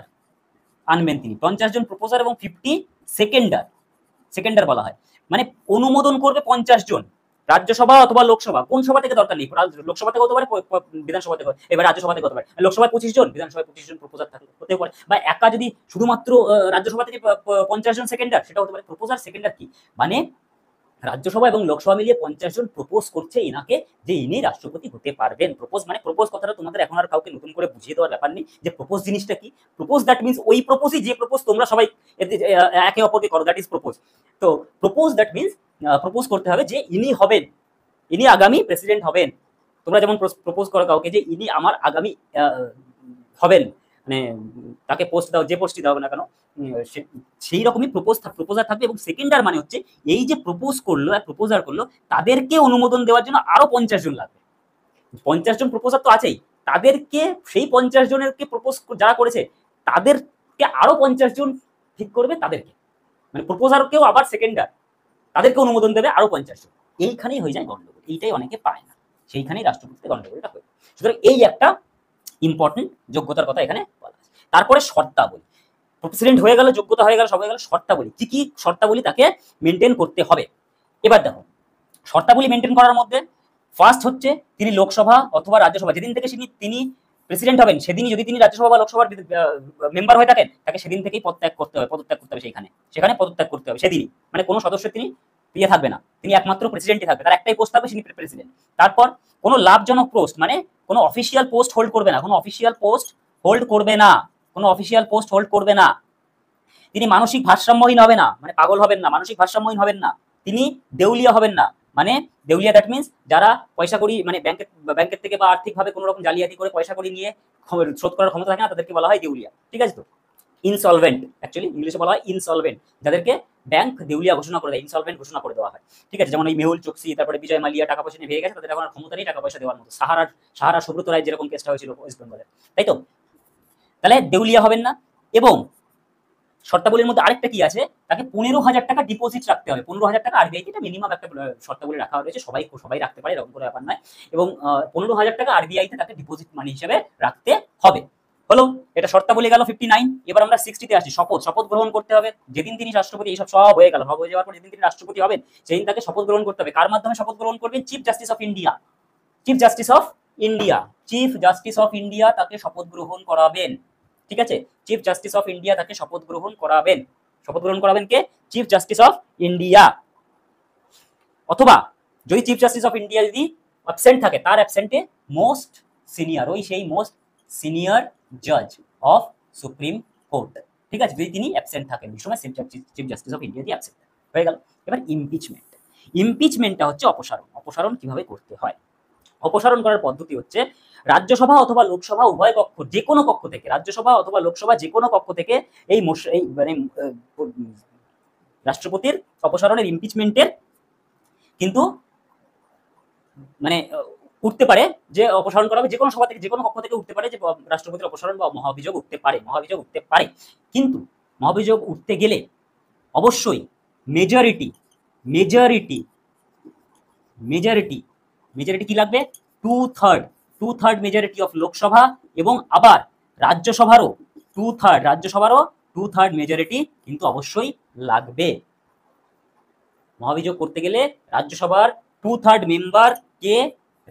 আনবেন তিনি, 50 জন প্রপোজার এবং 50 সেকেন্ডার বলা হয়, মানে অনুমোদন করবে 50 জন, রাজ্যসভা অথবা লোকসভা, কোন সভা থেকে দরকার নেই, লোকসভা থেকে হতে পারে, বিধানসভা থেকে, এবার রাজ্যসভা থেকে হতে পারে। লোকসভায় 25 জন, বিধানসভায় 25 জন প্রপোজার হতে পারে, বা একা যদি শুধুমাত্র রাজ্যসভা থেকে 50 জন সেকেন্ডার, সেটা হতে পারে। প্রপোজার সেকেন্ডার কি মানে, রাজ্যসভা এবং লোকসভা মিলিয়ে 50 জন প্রপোজ করছে ইনাকে যে ইনি রাষ্ট্রপতি হতে পারবেন। প্রপোজ কথাটা তোমাদের এখন আর কাউকে নতুন করে বুঝিয়ে দেওয়ার ব্যাপার নেই যে প্রপোজ জিনিসটা কি। প্রপোজ দ্যাট মিনস ওই প্রপোজই যে প্রপোজ তোমরা সবাই একে অপরকে করো, দ্যাট ইজ প্রপোজ। তো প্রপোজ দ্যাট মিনস প্রপোজ করতে হবে যে ইনি হবেন, ইনি আগামী প্রেসিডেন্ট হবেন। তোমরা যেমন প্রপোজ করো কাউকে যে ইনি আমার আগামী হবেন, মানে তাকে পোস্ট দাও, যে পোস্টই দাও না কেন, সেই রকমই প্রপোজার থাকবে। এবং সেকেন্ডার মানে হচ্ছে এই যে প্রপোজার করলো তাদেরকে অনুমোদন দেওয়ার জন্য আরো 50 জন লাগবে। 50 জন প্রপোজার তো আছেই, তাদেরকে সেই 50 জনেরকে প্রপোজ যারা করেছে তাদেরকে আরো 50 জন ঠিক করবে, তাদেরকে মানে প্রপোজারকেও আবার সেকেন্ডার, তাদেরকে অনুমোদন দেবে আরো 50 জন। এইখানেই হয়ে যায় গন্ডগোল, এইটাই অনেকে পায় না, সেইখানেই রাষ্ট্রপতিতে গন্ডগোলটা হয়। সুতরাং এই একটা ইম্পর্টেন্ট যোগ্যতার কথা এখানে বলা আছে। তারপরে শর্তাবলী, প্রেসিডেন্ট হয়ে গেল, যোগ্যতা হয়ে গেল, সব হয়ে গেল, শর্তাবলী কি কি শর্তাবলী তাকে মেনটেন করতে হবে। এবার দেখো, শর্তাবলী মেনটেন করার মধ্যে ফার্স্ট হচ্ছে তিনি লোকসভা অথবা রাজ্যসভা, যেদিন থেকে তিনি প্রেসিডেন্ট হবেন সেদিনই যদি তিনি রাজ্যসভা বা লোকসভার মেম্বার হয়ে থাকেন, তাকে সেদিন থেকেই পদত্যাগ করতে হবে, সেখানে পদত্যাগ করতে হবে সেদিনই, মানে কোনো সদস্য তিনি থাকবে না, তিনি একমাত্র প্রেসিডেন্টই থাকবে, তার একটাই পোস্ট থাকবে, তিনি প্রেসিডেন্ট। তারপর কোনো লাভজনক পোস্ট, মানে কোনো অফিসিয়াল পোস্ট হোল্ড করবে না, তিনি মানসিক ভারসাম্যহীন হবে না, মানে পাগল হবেন না, মানসিক ভারসাম্যহীন হবেন না, তিনি দেউলিয়া হবেন না, মানে দেউলিয়া দ্যাট মিনস যারা পয়সা করি মানে ব্যাংকের থেকে বা আর্থিকভাবে কোনো রকম জালিয়াতি করে পয়সা করি নিয়ে শোধ করার ক্ষমতা থাকে না, তাদেরকে বলা হয় দেউলিয়া। ঠিক আছে তো, ইনসলভেন্ট, অ্যাকচুয়ালি ইংলিশে বলা হয় ইনসলভেন্ট, যাদেরকে ব্যাংক দেউলিয়া ঘোষণা করে দেয়, ইনসলভেন্ট ঘোষণা করে দেওয়া হয়। ঠিক আছে, যেমন এই মেহুল চোকসি, তারপরে বিজয় মালিয়া টাকা পয়সা নিয়ে ভেঙে গেছে, তাদের এখন ক্ষমতা নেই টাকা পয়সা দেওয়ার মতো। সাহারা সুব্রত রায় যেরকম কেসটা হয়েছিল ওয়েস্ট বেঙ্গলে, তাই তো, তাহলে দেউলিয়া হবেন না। এবং শর্তাবলীর মধ্যে আরেকটা কি আছে, তাকে 15,000 টাকা ডিপোজিট রাখতে হবে, 15,000 টাকা আরবিআই তে মিনিমাম একটা শর্তাবলী রাখা হয়েছে, সবাই রাখতে পারে এরকম কোনো ব্যাপার নয়। এবং 15,000 টাকা আরবিআই তে তাকে ডিপোজিট মানি হিসেবে রাখতে হবে। হলো, এটা শর্তাবলী গেল 59। এবার আমরা 60 তে আসি, শপথ গ্রহণ করতে হবে। যেদিন তিনি রাষ্ট্রপতি, এইসব সব হয়ে গেল, সব হয়ে যাওয়ার পর যেদিন তিনি রাষ্ট্রপতি হবেন সেদিন তাকে শপথ গ্রহণ করতে হবে। কার মাধ্যমে শপথ গ্রহণ করবেন? চিফ জাস্টিস অফ ইন্ডিয়া, তাকে শপথ গ্রহণ করাবেন। ঠিক আছে, চিফ জাস্টিস অফ ইন্ডিয়া তাকে শপথ গ্রহণ করাবেন কে? Chief justice of India. অথবা যদি চিফ জাস্টিস অফ ইন্ডিয়া যদি অ্যাবসেন্ট থাকে, তার অ্যাবসেন্টে মোস্ট সিনিয়র জাজ অফ সুপ্রিম কোর্ট, ঠিক আছে, যদি তিনি অ্যাবসেন্ট থাকেন, এই সময় চিফ জাস্টিস অফ ইন্ডিয়া দিয়ে অ্যাবসেন্ট হয়ে গেল। এবার ইমপিচমেন্টটা হচ্ছে অপসারণ কিভাবে করতে হয়। অপসারণ করার পদ্ধতি হচ্ছে রাজ্যসভা অথবা লোকসভা উভয় কক্ষ, যে কোনো কক্ষ থেকে, রাজ্যসভা অথবা লোকসভা যে কোনো কক্ষ থেকে এই মানে রাষ্ট্রপতির অপসারণের, ইমপিচমেন্টের কিন্তু মানে উঠতে পারে, যে অপসারণ করা হবে যে কোনো সভা থেকে, যে কোনো কক্ষ থেকে উঠতে পারে যে রাষ্ট্রপতির অপসারণ বা মহাভিযোগ উঠতে পারে, মহাভিযোগ উঠতে পারে। কিন্তু মহাভিযোগ উঠতে গেলে অবশ্যই মেজরিটি মেজরিটি মেজরিটি মেজরিটি কি লাগবে? Two third majority of Lok Sabha, এবং আবার রাজ্যসভারও টু থার্ড মেজরিটি কিন্তু অবশ্যই লাগবে। মহাভিযোগ করতে গেলে রাজ্যসভার টু থার্ড মেম্বার কে,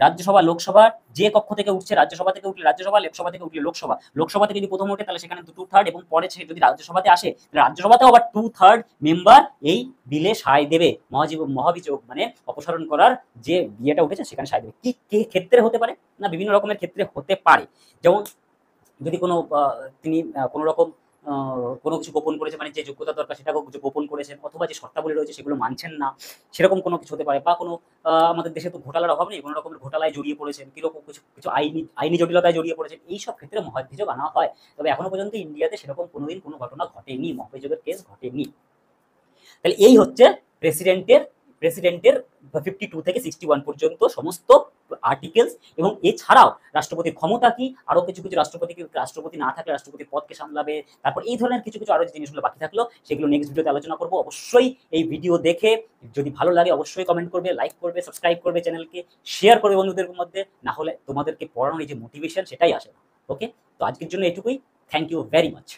রাজ্যসভা লোকসভার যে কক্ষ থেকে উঠছে, রাজ্যসভা থেকে উঠলে রাজ্যসভা, লোকসভা থেকে উঠলে লোকসভা, লোকসভা থেকে যদি প্রথম ওঠে তাহলে সেখানে টু থার্ড, এবং পরে সে যদি রাজ্যসভাতে আসে তাহলে রাজ্যসভাতেও আবার টু থার্ড মেম্বার এই বিলে সায় দেবে। মহাভিযোগ মানে অপসারণ করার যে বিয়েটা উঠেছে সেখানে সায় দেবে। কি ক্ষেত্রে হতে পারে? না, বিভিন্ন রকমের ক্ষেত্রে হতে পারে। যেমন যদি কোনো তিনি কোনো রকম কোনো কিছু গোপন করেছে, মানে যে যোগ্যতা দরকার সেটাকেও গোপন করেছেন, অথবা যে শর্তাবলী রয়েছে সেগুলো মানছেন না, সেরকম কোনো কিছু হতে পারে। বা কোনো আমাদের দেশে তো ঘোটালার অভাব নেই, কোনো রকমের ঘোটালায় জড়িয়ে পড়েছেন, কিরকম কিছু কিছু আইনি জটিলতায় জড়িয়ে পড়েছেন, এইসব ক্ষেত্রে মহাভিযোগ আনা হয়। তবে এখনো পর্যন্ত ইন্ডিয়াতে সেরকম কোনোদিন কোনো ঘটনা ঘটেনি, মহাভিযোগের কেস ঘটেনি। তাহলে এই হচ্ছে প্রেসিডেন্টের প্রেসিডেন্টের 52 থেকে 61 পর্যন্ত সমস্ত আর্টিকেলস। এবং এছাড়াও রাষ্ট্রপতির ক্ষমতা কি, আরো কিছু কিছু রাষ্ট্রপতি না থাকলে রাষ্ট্রপতির পদকে সামলাবে, তারপর এই ধরনের কিছু কিছু আরো যে জিনিসগুলো বাকি থাকলো সেগুলো নেক্সট ভিডিওতে আলোচনা করবো। অবশ্যই এই ভিডিও দেখে যদি ভালো লাগে অবশ্যই কমেন্ট করবে, লাইক করবে, সাবস্ক্রাইব করবে, চ্যানেলকে শেয়ার করবে বন্ধুদের মধ্যে। না হলে তোমাদেরকে পড়ানোর এই যে মোটিভেশন সেটাই আসে না। ওকে, তো আজকের জন্য এটুকুই। Thank you very much.